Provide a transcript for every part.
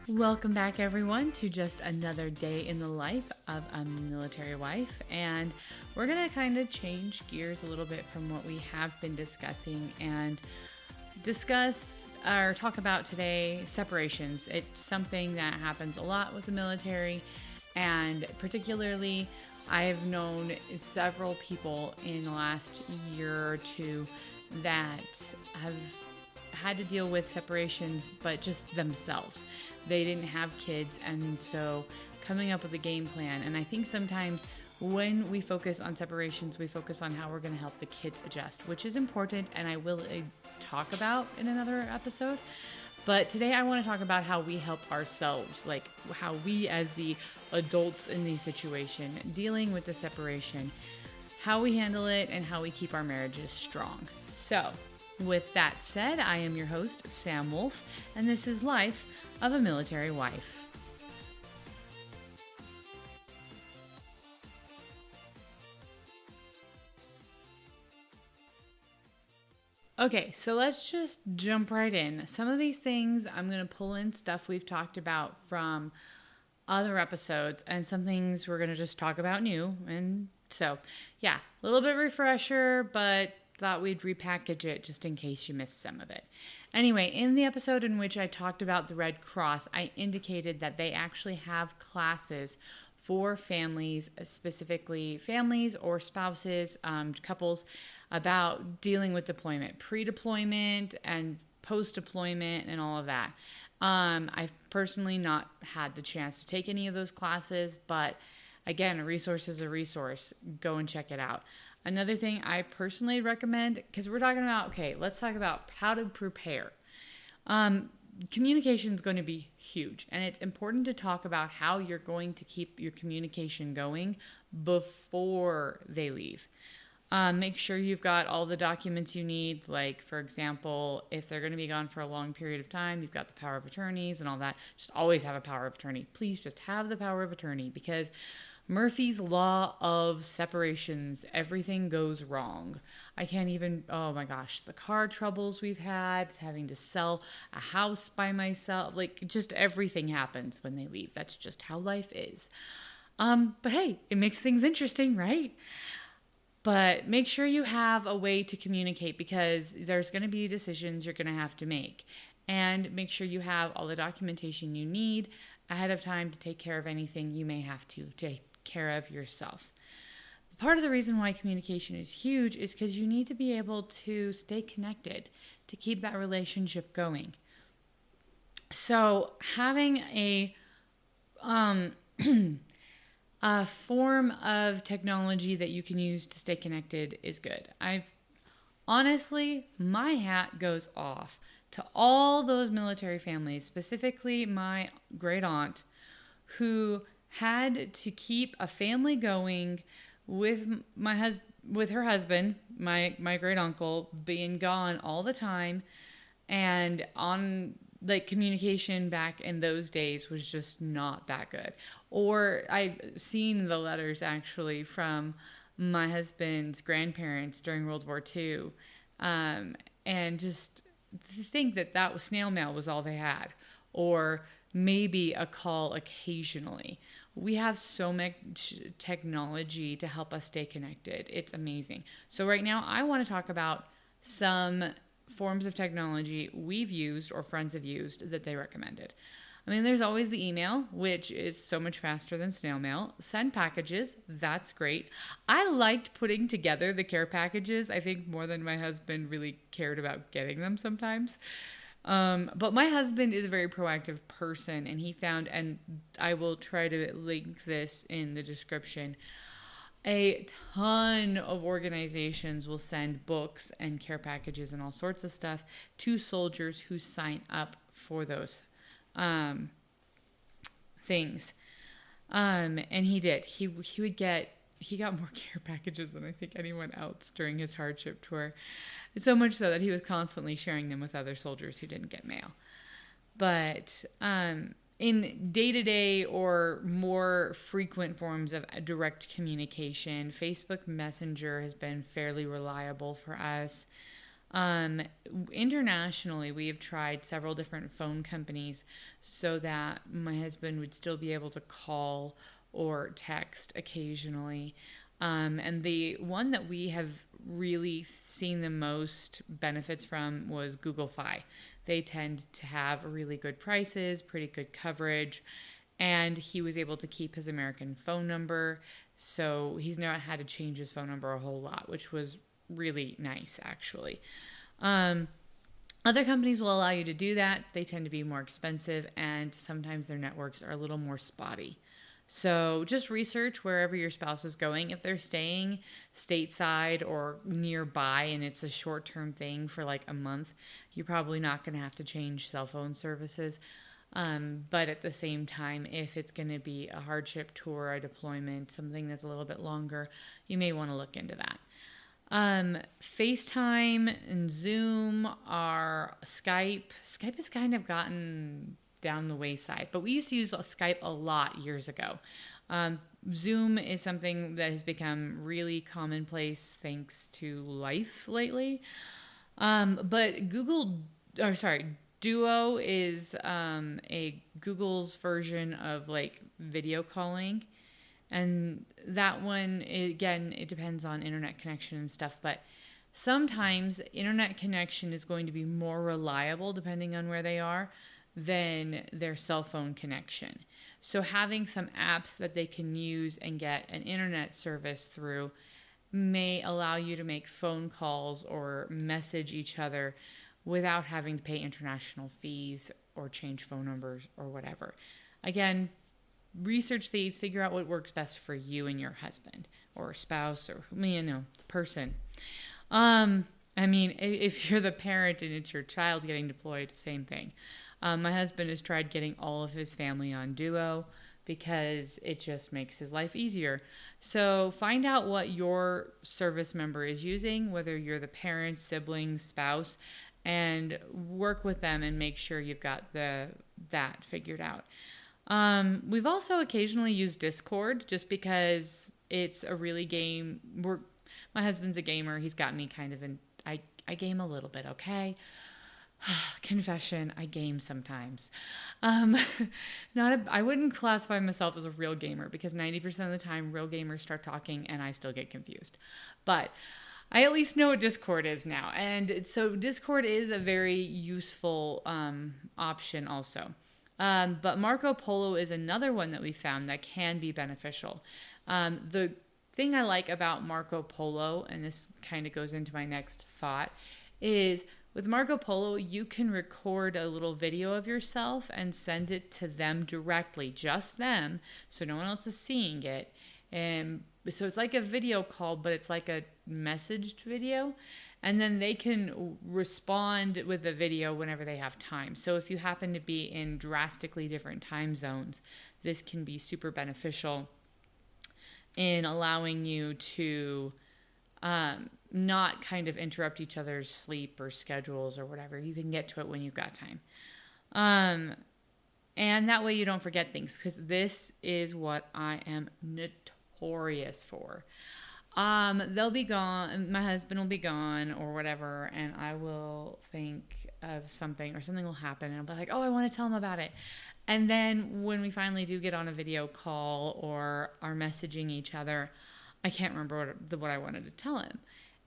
Welcome back, everyone, to just another day in the life of a military wife. And we're going to kind of change gears a little bit from what we have been discussing and discuss or talk about today separations. It's something that happens a lot with the military, and particularly I've known several people in the last year or two that have had to deal with separations, but just themselves. They didn't have kids, and so coming up with a game plan. And I think sometimes when we focus on separations, we focus on how we're going to help the kids adjust, which is important, and I will talk about in another episode. But today I want to talk about how we help ourselves, like how we as the adults in the situation dealing with the separation, how we handle it, and how we keep our marriages strong. So, with that said, I am your host, Sam Wolf, and this is Life of a Military Wife. Okay, so let's just jump right in. Some of these things, I'm going to pull in stuff we've talked about from other episodes, and some things we're going to just talk about new. And so, yeah, a little bit refresher, but thought we'd repackage it just in case you missed some of it. Anyway, in the episode in which I talked about the Red Cross, I indicated that they actually have classes for families, specifically families or spouses, couples, about dealing with deployment, pre-deployment and post-deployment and all of that. I've personally not had the chance to take any of those classes, but again, a resource is a resource. Go and check it out. Another thing I personally recommend, because we're talking about, okay, let's talk about how to prepare. Communication is going to be huge, and it's important to talk about how you're going to keep your communication going before they leave. Make sure you've got all the documents you need. Like, for example, if they're going to be gone for a long period of time, you've got the power of attorneys and all that. Just always have a power of attorney. Please just have the power of attorney, because Murphy's Law of Separations, everything goes wrong. I can't even, oh my gosh, the car troubles we've had, having to sell a house by myself, like just everything happens when they leave. That's just how life is. But hey, it makes things interesting, right? But make sure you have a way to communicate, because there's going to be decisions you're going to have to make. And make sure you have all the documentation you need ahead of time to take care of anything you may have to take care of yourself. Part of the reason why communication is huge is because you need to be able to stay connected to keep that relationship going. So having a a form of technology that you can use to stay connected is good. Honestly, my hat goes off to all those military families, specifically my great aunt, who had to keep a family going with with her husband, my great uncle, being gone all the time, and on like communication back in those days was just not that good. Or I've seen the letters actually from my husband's grandparents during World War II, and just to think that was snail mail was all they had, or maybe a call occasionally. We have so much technology to help us stay connected. It's amazing. So right now I want to talk about some forms of technology we've used or friends have used that they recommended. I mean, there's always the email, which is so much faster than snail mail. Send packages, that's great. I liked putting together the care packages, I think more than my husband really cared about getting them sometimes. But my husband is a very proactive person, and he found, and I will try to link this in the description, a ton of organizations will send books and care packages and all sorts of stuff to soldiers who sign up for those things. And he did. He got more care packages than I think anyone else during his hardship tour. So much so that he was constantly sharing them with other soldiers who didn't get mail. But in day-to-day or more frequent forms of direct communication, Facebook Messenger has been fairly reliable for us. Um, Internationally, we have tried several different phone companies so that my husband would still be able to call or text occasionally. And the one that we have really seen the most benefits from was Google Fi. They tend to have really good prices, pretty good coverage, and he was able to keep his American phone number. So he's not had to change his phone number a whole lot, which was really nice, actually. Um, Other companies will allow you to do that. They tend to be more expensive, and sometimes their networks are a little more spotty. So just research wherever your spouse is going. If they're staying stateside or nearby and it's a short term thing for like a month, you're probably not going to have to change cell phone services. But at the same time, if it's going to be a hardship tour, a deployment, something that's a little bit longer, you may want to look into that. FaceTime and Zoom are Skype. Skype has kind of gotten down the wayside, but we used to use Skype a lot years ago. Um, Zoom is something that has become really commonplace thanks to life lately. But Duo is a Google's version of like video calling. And that one, again, it depends on internet connection and stuff, but sometimes internet connection is going to be more reliable depending on where they are than their cell phone connection. So having some apps that they can use and get an internet service through may allow you to make phone calls or message each other without having to pay international fees or change phone numbers or whatever. Again, research these, figure out what works best for you and your husband or spouse or the person. I mean, if you're the parent and it's your child getting deployed, same thing. My husband has tried getting all of his family on Duo because it just makes his life easier. So find out what your service member is using, whether you're the parent, sibling, spouse, and work with them and make sure you've got that figured out. We've also occasionally used Discord just because it's a really my husband's a gamer. He's got me kind of I game a little bit, okay? Confession, I game sometimes. I wouldn't classify myself as a real gamer because 90% of the time real gamers start talking and I still get confused. But I at least know what Discord is now. And so Discord is a very useful option also. But Marco Polo is another one that we found that can be beneficial. The thing I like about Marco Polo, and this kind of goes into my next thought, is with Marco Polo, you can record a little video of yourself and send it to them directly, just them, so no one else is seeing it. And so it's like a video call, but it's like a messaged video. And then they can respond with the video whenever they have time. So if you happen to be in drastically different time zones, this can be super beneficial in allowing you to not kind of interrupt each other's sleep or schedules or whatever. You can get to it when you've got time. And that way you don't forget things, because this is what I am notorious for. They'll be gone, my husband will be gone or whatever, and I will think of something or something will happen and I'll be like, oh, I want to tell him about it. And then when we finally do get on a video call or are messaging each other, I can't remember what I wanted to tell him.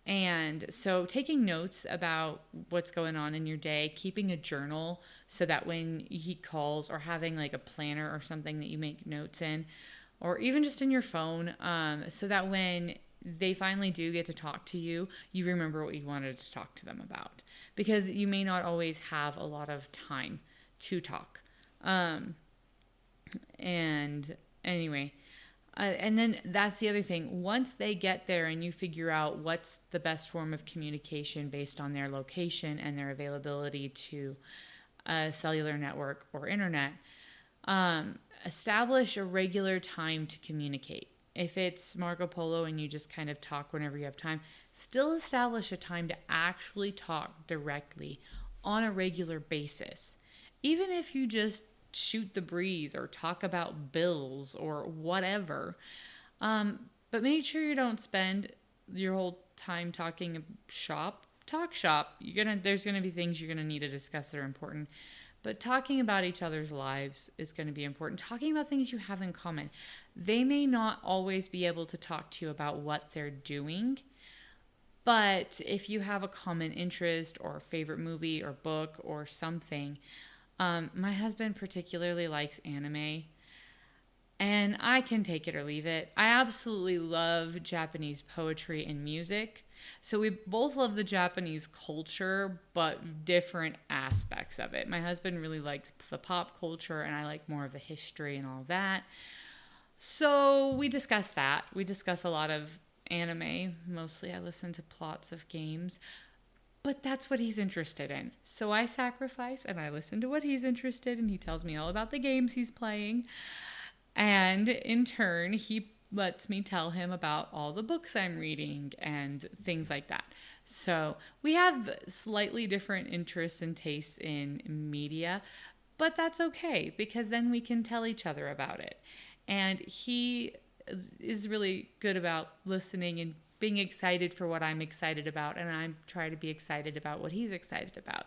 And so taking notes about what's going on in your day, keeping a journal so that when he calls, or having like a planner or something that you make notes in, or even just in your phone, so that when they finally do get to talk to you, you remember what you wanted to talk to them about, because you may not always have a lot of time to talk. And anyway, and then that's the other thing. Once they get there and you figure out what's the best form of communication based on their location and their availability to a cellular network or internet, establish a regular time to communicate. If it's Marco Polo and you just kind of talk whenever you have time, still establish a time to actually talk directly on a regular basis. Even if you just shoot the breeze or talk about bills or whatever. But make sure you don't spend your whole time talking shop. Talk shop. There's gonna be things you're gonna need to discuss that are important. But talking about each other's lives is going to be important. Talking about things you have in common. They may not always be able to talk to you about what they're doing, but if you have a common interest or favorite movie or book or something, my husband particularly likes anime. And I can take it or leave it. I absolutely love Japanese poetry and music. So we both love the Japanese culture, but different aspects of it. My husband really likes the pop culture, and I like more of the history and all that. So we discuss that. We discuss a lot of anime. Mostly I listen to plots of games. But that's what he's interested in. So I sacrifice and I listen to what he's interested in. He tells me all about the games he's playing. And in turn, he lets me tell him about all the books I'm reading and things like that. So we have slightly different interests and tastes in media, but that's okay because then we can tell each other about it. And he is really good about listening and being excited for what I'm excited about, and I try to be excited about what he's excited about.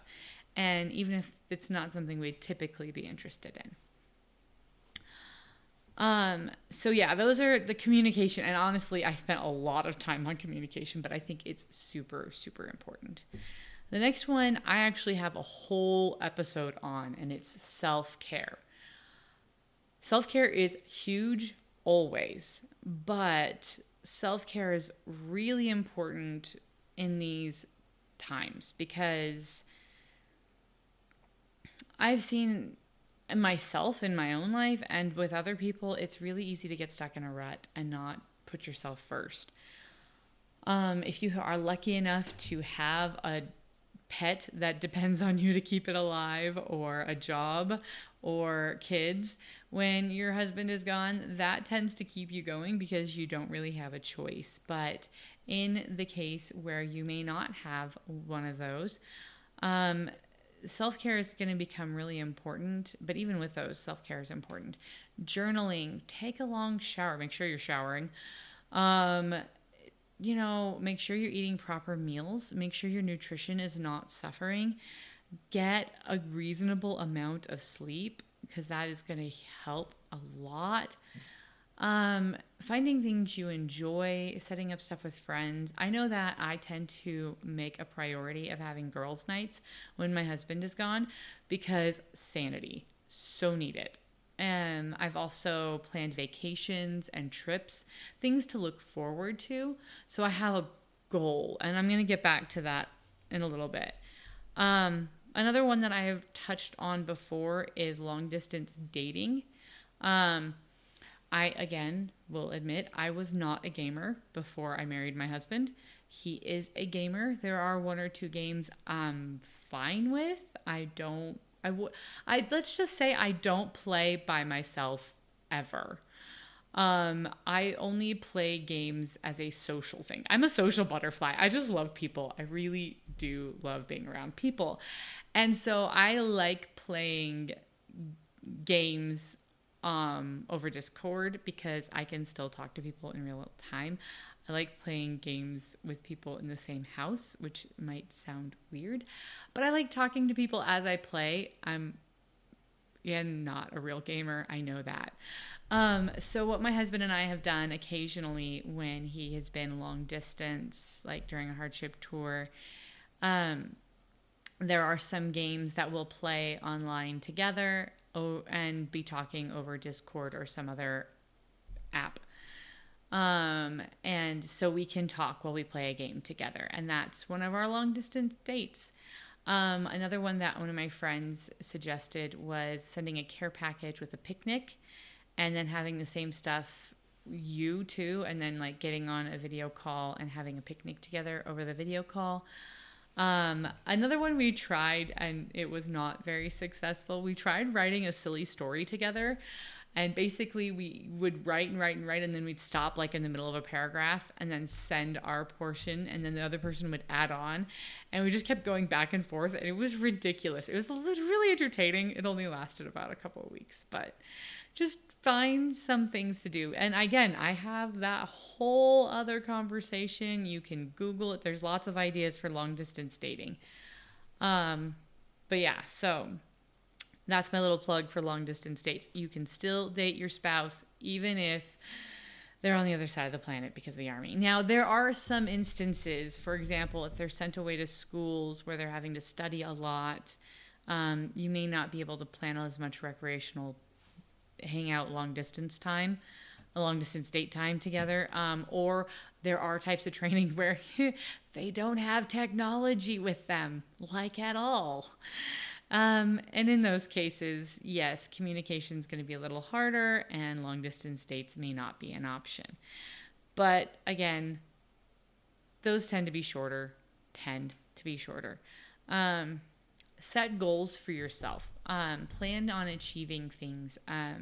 And even if it's not something we'd typically be interested in. So yeah, those are the communication. And honestly, I spent a lot of time on communication, but I think it's super, super important. The next one, I actually have a whole episode on, and it's self-care. Self-care is huge always, but self-care is really important in these times because I've seen myself in my own life and with other people, it's really easy to get stuck in a rut and not put yourself first. If you are lucky enough to have a pet that depends on you to keep it alive, or a job, or kids, when your husband is gone, that tends to keep you going because you don't really have a choice. But in the case where you may not have one of those, self-care is going to become really important, but even with those, self-care is important. Journaling, take a long shower, make sure you're showering. Make sure you're eating proper meals, make sure your nutrition is not suffering. Get a reasonable amount of sleep because that is going to help a lot. Finding things you enjoy, setting up stuff with friends. I know that I tend to make a priority of having girls' nights when my husband is gone because sanity, so need it. And I've also planned vacations and trips, things to look forward to. So I have a goal, and I'm going to get back to that in a little bit. Another one that I have touched on before is long distance dating. I, again, will admit I was not a gamer before I married my husband. He is a gamer. There are one or two games I'm fine with. Let's just say I don't play by myself ever. I only play games as a social thing. I'm a social butterfly. I just love people. I really do love being around people. And so I like playing games over Discord because I can still talk to people in real time. I like playing games with people in the same house, which might sound weird, but I like talking to people as I play. I'm not a real gamer. I know that. So what my husband and I have done occasionally when he has been long distance, like during a hardship tour, there are some games that we'll play online together and be talking over Discord or some other app. And so we can talk while we play a game together. And that's one of our long distance dates. Another one that one of my friends suggested was sending a care package with a picnic and then having the same stuff you too, and then like getting on a video call and having a picnic together over the video call. Another one we tried and it was not very successful. We tried writing a silly story together, And basically we would write and write and write, and then we'd stop like in the middle of a paragraph and then send our portion, and then the other person would add on. And we just kept going back and forth, and it was ridiculous. It was really entertaining. It only lasted about a couple of weeks, but just find some things to do. And again, I have that whole other conversation. You can Google it. There's lots of ideas for long distance dating. But yeah, so that's my little plug for long distance dates. You can still date your spouse even if they're on the other side of the planet because of the Army. Now, there are some instances, for example, if they're sent away to schools where they're having to study a lot, you may not be able to plan as much recreational hangout long distance date time together. Or there are types of training where they don't have technology with them, like at all. And in those cases, yes, communication is going to be a little harder and long distance dates may not be an option. But again, those tend to be shorter. Set goals for yourself. Plan on achieving things. A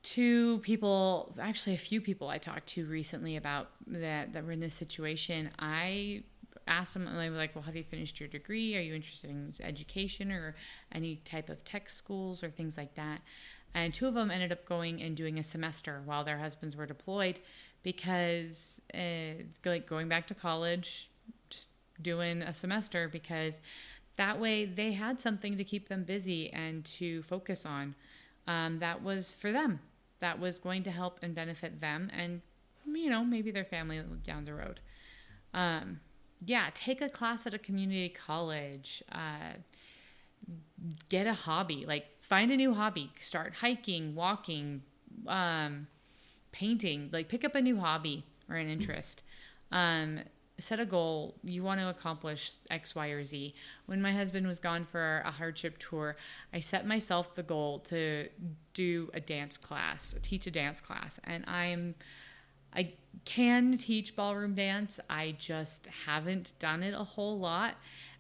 few people I talked to recently about that were in this situation, I asked them, like, well, have you finished your degree? Are you interested in education or any type of tech schools or things like that? And two of them ended up going and doing a semester while their husbands were deployed because going back to college, just doing a semester, because that way they had something to keep them busy and to focus on. That was for them. That was going to help and benefit them and, maybe their family down the road. Take a class at a community college. Get a hobby. Like, find a new hobby. Start hiking, walking, painting. Like, pick up a new hobby or an interest. Set a goal. You want to accomplish X, Y, or Z. When my husband was gone for a hardship tour, I set myself the goal to do teach a dance class. And I can teach ballroom dance. I just haven't done it a whole lot.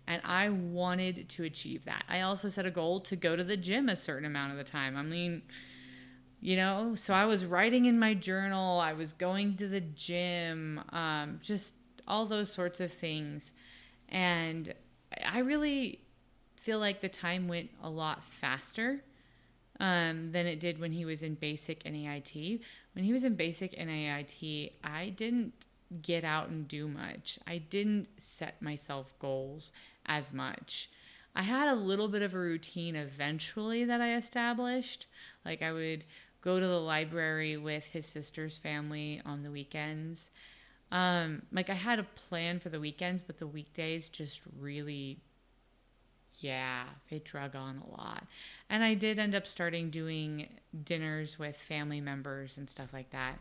And I wanted to achieve that. I also set a goal to go to the gym a certain amount of the time. So I was writing in my journal. I was going to the gym, just all those sorts of things. And I really feel like the time went a lot faster than it did when he was in basic and AIT. When he was in basic and AIT, I didn't get out and do much. I didn't set myself goals as much. I had a little bit of a routine eventually that I established. Like, I would go to the library with his sister's family on the weekends. I had a plan for the weekends, but the weekdays just really, they drug on a lot. And I did end up starting doing dinners with family members and stuff like that.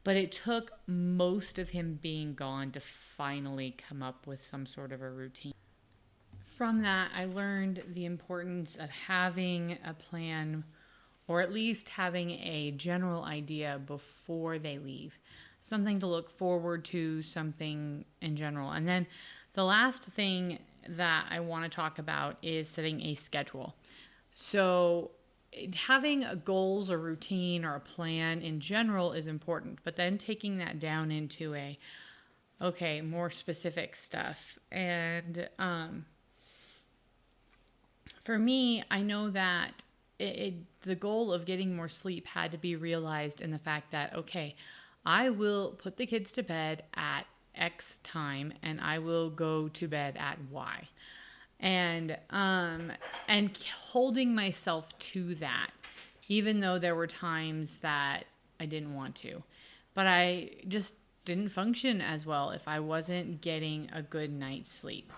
But it took most of him being gone to finally come up with some sort of a routine. From that, I learned the importance of having a plan, or at least having a general idea before they leave. Something to look forward to, something in general. And then the last thing that I want to talk about is setting a schedule. So having goals or routine or a plan in general is important, but then taking that down into more specific stuff. And for me, I know that the goal of getting more sleep had to be realized in the fact that, I will put the kids to bed at X time and I will go to bed at Y. And holding myself to that, even though there were times that I didn't want to. But I just didn't function as well if I wasn't getting a good night's sleep.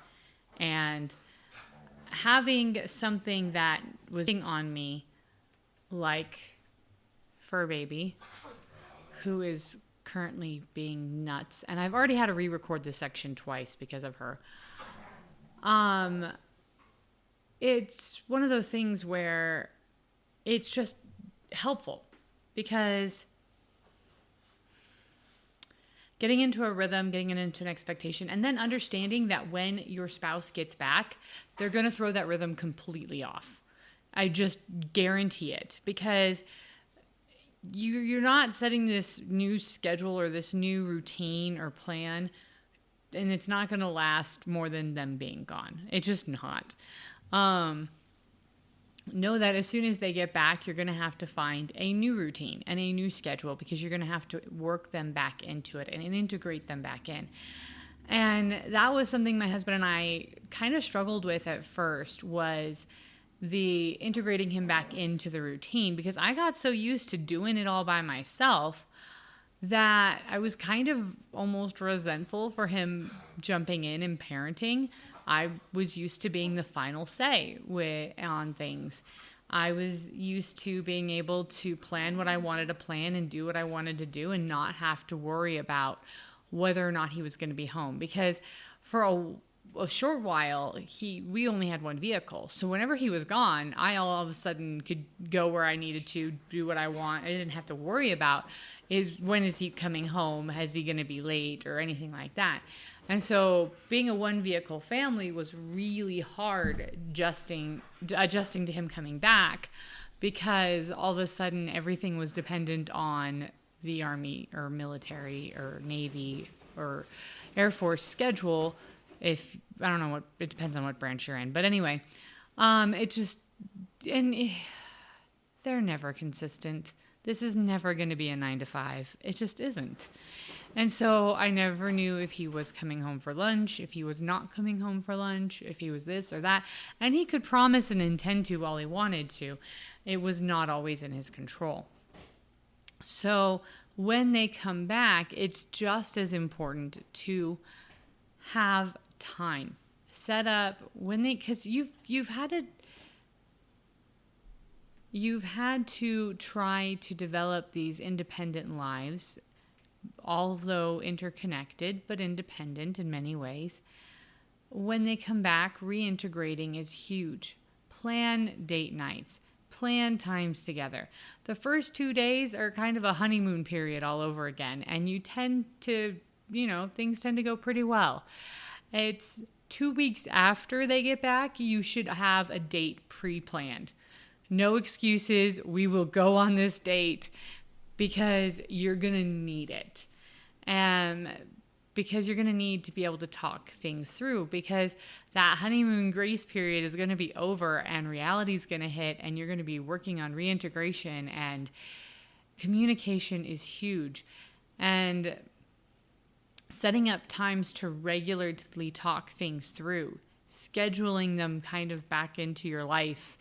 And having something that was on me, like Fur Baby, who is currently being nuts. And I've already had to re-record this section twice because of her. It's one of those things where it's just helpful because getting into a rhythm, getting into an expectation, and then understanding that when your spouse gets back, they're going to throw that rhythm completely off. I just guarantee it, because you're not setting this new schedule or this new routine or plan, and it's not going to last more than them being gone. It's just not. Know that as soon as they get back, you're going to have to find a new routine and a new schedule, because you're going to have to work them back into it and integrate them back in. And that was something my husband and I kind of struggled with at first, was the integrating him back into the routine, because I got so used to doing it all by myself that I was kind of almost resentful for him jumping in and parenting. I was used to being the final say on things. I was used to being able to plan what I wanted to plan and do what I wanted to do, and not have to worry about whether or not he was going to be home. Because for a short while, we only had one vehicle. So whenever he was gone, I all of a sudden could go where I needed to, do what I want. I didn't have to worry about when is he coming home? Is he going to be late or anything like that? And so being a one vehicle family was really hard adjusting to him coming back, because all of a sudden everything was dependent on the Army or military or Navy or Air Force schedule. If I don't know it depends on what branch you're in, but anyway, they're never consistent. This is never going to be a 9 to 5. It just isn't. And so I never knew if he was coming home for lunch, if he was not coming home for lunch, if he was this or that. And he could promise and intend to while he wanted to. It was not always in his control. So when they come back, it's just as important to have time set up because you've had to try to develop these independent lives, although interconnected but independent in many ways. When they come back, reintegrating is huge. Plan date nights. Plan times together. The first 2 days are kind of a honeymoon period all over again, and you tend to, things tend to go pretty well. It's 2 weeks after they get back, you should have a date pre-planned. No excuses. We will go on this date, because you're going to need it. Because you're going to need to be able to talk things through, because that honeymoon grace period is going to be over and reality is going to hit, and you're going to be working on reintegration, and communication is huge. And setting up times to regularly talk things through, scheduling them kind of back into your life.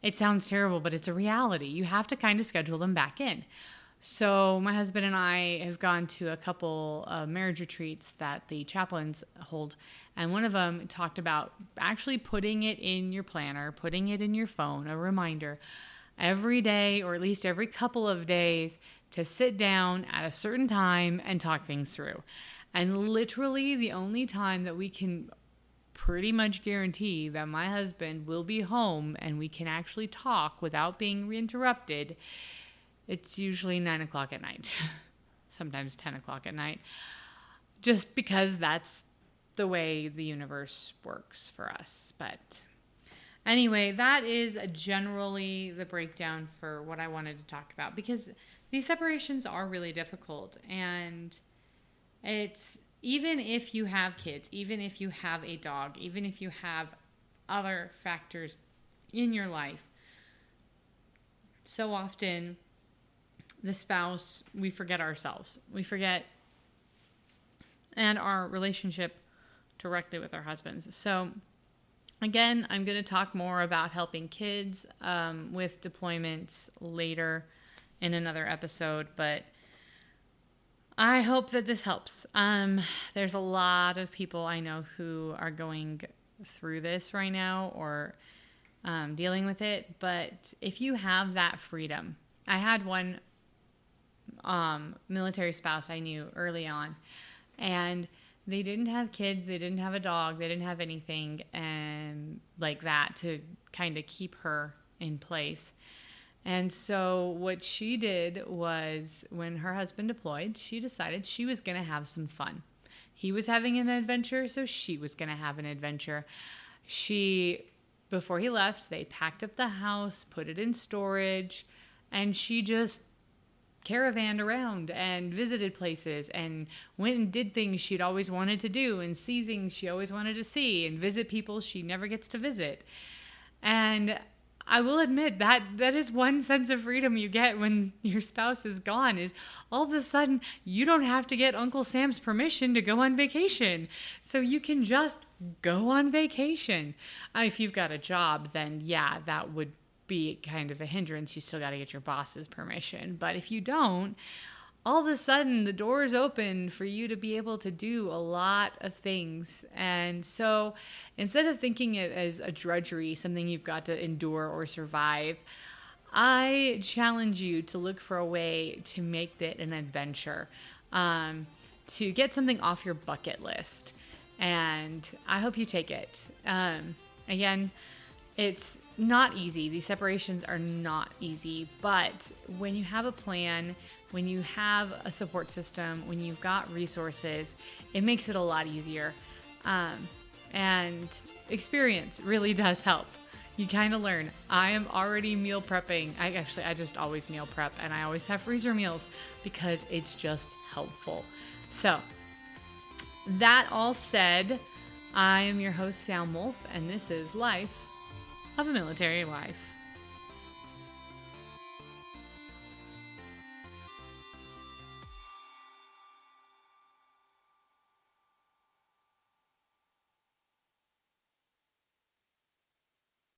It sounds terrible, but it's a reality. You have to kind of schedule them back in. So my husband and I have gone to a couple of marriage retreats that the chaplains hold. And one of them talked about actually putting it in your planner, putting it in your phone, a reminder every day, or at least every couple of days, to sit down at a certain time and talk things through. And literally the only time that we can pretty much guarantee that my husband will be home and we can actually talk without being interrupted, it's usually 9 o'clock at night, sometimes 10 o'clock at night, just because that's the way the universe works for us. But anyway, that is generally the breakdown for what I wanted to talk about, because these separations are really difficult. And it's, even if you have kids, even if you have a dog, even if you have other factors in your life, so often the spouse, we forget ourselves. We forget, and our relationship directly with our husbands. So again, I'm going to talk more about helping kids with deployments later in another episode, but I hope that this helps. There's a lot of people I know who are going through this right now, or dealing with it. But if you have that freedom, I had one military spouse I knew early on, and they didn't have kids, they didn't have a dog, they didn't have anything like that to kind of keep her in place. And so what she did was, when her husband deployed, she decided she was going to have some fun. He was having an adventure, so she was going to have an adventure. She before he left, they packed up the house, put it in storage, and she just caravanned around and visited places and went and did things she'd always wanted to do and see things she always wanted to see and visit people she never gets to visit. And I will admit that is one sense of freedom you get when your spouse is gone, is all of a sudden you don't have to get Uncle Sam's permission to go on vacation. So you can just go on vacation. If you've got a job, then yeah, that would be kind of a hindrance. You still got to get your boss's permission. But if you don't, all of a sudden the door is open for you to be able to do a lot of things. And so instead of thinking it as a drudgery, something you've got to endure or survive, I challenge you to look for a way to make it an adventure, to get something off your bucket list. And I hope you take it. Again, it's not easy. These separations are not easy, but when you have a plan, when you have a support system, when you've got resources, it makes it a lot easier. And experience really does help. You kind of learn. I am already meal prepping. I just always meal prep, and I always have freezer meals because it's just helpful. So that all said, I am your host, Sam Wolf, and this is Life of a Military Wife.